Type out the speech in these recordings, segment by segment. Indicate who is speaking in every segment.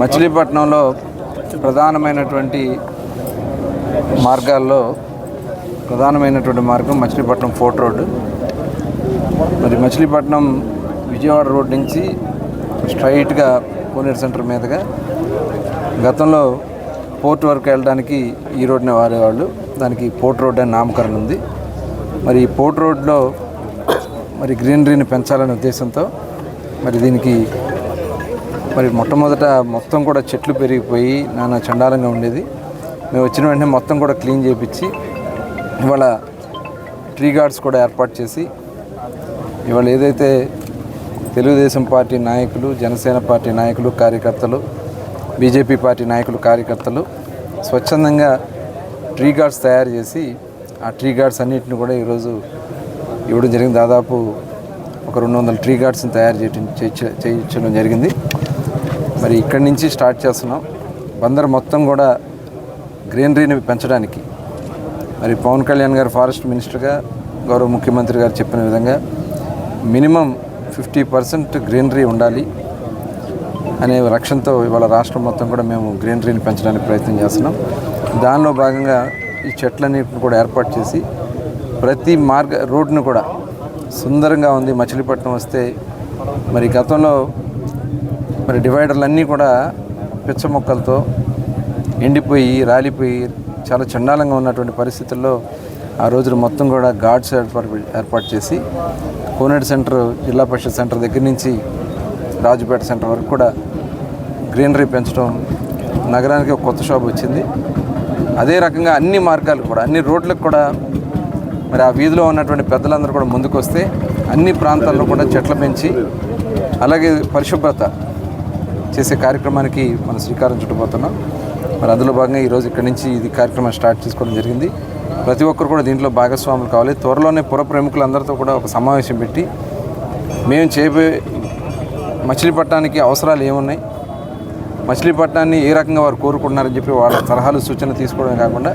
Speaker 1: మచిలీపట్నంలో ప్రధానమైనటువంటి మార్గాల్లో ప్రధానమైనటువంటి మార్గం మచిలీపట్నం ఫోర్ట్ రోడ్డు. మరి మచిలీపట్నం విజయవాడ రోడ్ నుంచి స్ట్రైట్గా కోనేరు సెంటర్ మీదుగా గతంలో పోర్ట్ వరకు వెళ్ళడానికి ఈ రోడ్నే వాడేవాళ్ళు. దానికి పోర్ట్ రోడ్ అని నామకరణం ఉంది. మరి ఈ పోర్ట్ రోడ్లో మరి గ్రీనరీని పెంచాలనే ఉద్దేశంతో మరి దీనికి మరి మొట్టమొదట మొత్తం కూడా చెట్లు పెరిగిపోయి నానా చండాలంగా ఉండేది. మేము వచ్చిన వెంటనే మొత్తం కూడా క్లీన్ చేయించి ఇవాళ ట్రీ గార్డ్స్ కూడా ఏర్పాటు చేసి ఇవాళ ఏదైతే తెలుగుదేశం పార్టీ నాయకులు, జనసేన పార్టీ నాయకులు, కార్యకర్తలు, బీజేపీ పార్టీ నాయకులు, కార్యకర్తలు స్వచ్ఛందంగా ట్రీ గార్డ్స్ తయారు చేసి ఆ ట్రీ గార్డ్స్ అన్నింటిని కూడా ఈరోజు ఇవ్వడం జరిగింది. దాదాపు ఒక 200 ట్రీ గార్డ్స్ని తయారు చేయించడం జరిగింది. మరి ఇక్కడి నుంచి స్టార్ట్ చేస్తున్నాం. బందర్ మొత్తం కూడా గ్రీనరీని పెంచడానికి మరి పవన్ కళ్యాణ్ గారు ఫారెస్ట్ మినిస్టర్గా, గౌరవ ముఖ్యమంత్రి గారు చెప్పిన విధంగా మినిమం 50% గ్రీనరీ ఉండాలి అనే లక్ష్యంతో ఇవాళ రాష్ట్రం మొత్తం కూడా మేము గ్రీనరీని పెంచడానికి ప్రయత్నం చేస్తున్నాం. దానిలో భాగంగా ఈ చెట్లన్నింటిని కూడా ఏర్పాటు చేసి ప్రతి రోడ్డును కూడా సుందరంగా ఉంది. మచిలీపట్నం వస్తే మరి గతంలో మరి డివైడర్లన్నీ కూడా పిచ్చ మొక్కలతో ఎండిపోయి రాలిపోయి చాలా చండాలంగా ఉన్నటువంటి పరిస్థితుల్లో ఆ రోజులు మొత్తం కూడా గార్డ్స్ ఏర్పాటు చేసి కోనేరు సెంటర్, జిల్లా పరిషత్ సెంటర్ దగ్గర నుంచి రాజుపేట సెంటర్ వరకు కూడా గ్రీనరీ పెంచడం నగరానికి ఒక కొత్త శోభ వచ్చింది. అదే రకంగా అన్ని మార్గాలు కూడా, అన్ని రోడ్లకు కూడా మరి ఆ వీధిలో ఉన్నటువంటి పెద్దలందరూ కూడా ముందుకు వస్తే అన్ని ప్రాంతాల్లో కూడా చెట్లు పెంచి అలాగే పరిశుభ్రత చేసే కార్యక్రమానికి మనం శ్రీకారం చుట్టబోతున్నాం. మరి అందులో భాగంగా ఈరోజు ఇక్కడి నుంచి ఇది కార్యక్రమం స్టార్ట్ చేసుకోవడం జరిగింది. ప్రతి ఒక్కరు కూడా దీంట్లో భాగస్వాములు కావాలి. త్వరలోనే పుర ప్రముఖులందరితో కూడా ఒక సమావేశం పెట్టి మేము చేయబోయే మచిలీపట్నానికి అవసరాలు ఏమున్నాయి, మచిలీపట్నాన్ని ఏ రకంగా వారు కోరుకుంటున్నారని చెప్పి వాళ్ళ సలహాలు, సూచనలు తీసుకోవడమే కాకుండా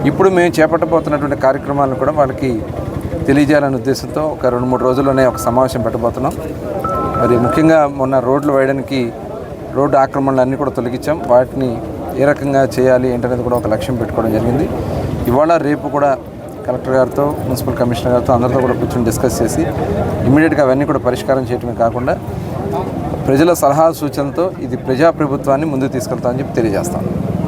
Speaker 1: ఇప్పుడు మేము చేపట్టబోతున్నటువంటి కార్యక్రమాలను కూడా వాళ్ళకి తెలియజేయాలనే ఉద్దేశంతో ఒక 2-3 రోజుల్లోనే ఒక సమావేశం పెట్టబోతున్నాం. మరి ముఖ్యంగా మొన్న రోడ్లు వేయడానికి రోడ్డు ఆక్రమణలు అన్నీ కూడా తొలగించాం. వాటిని ఏ రకంగా చేయాలి ఏంటనేది కూడా ఒక లక్ష్యం పెట్టుకోవడం జరిగింది. ఇవాళ రేపు కూడా కలెక్టర్ గారితో, మున్సిపల్ కమిషనర్ గారితో అందరితో కూడా కూర్చొని డిస్కస్ చేసి ఇమ్మీడియట్గా అవన్నీ కూడా పరిష్కారం చేయడమే కాకుండా ప్రజల సలహా సూచనలతో ఇది ప్రజాప్రభుత్వాన్ని ముందుకు తీసుకెళ్తామని చెప్పి తెలియజేస్తాం.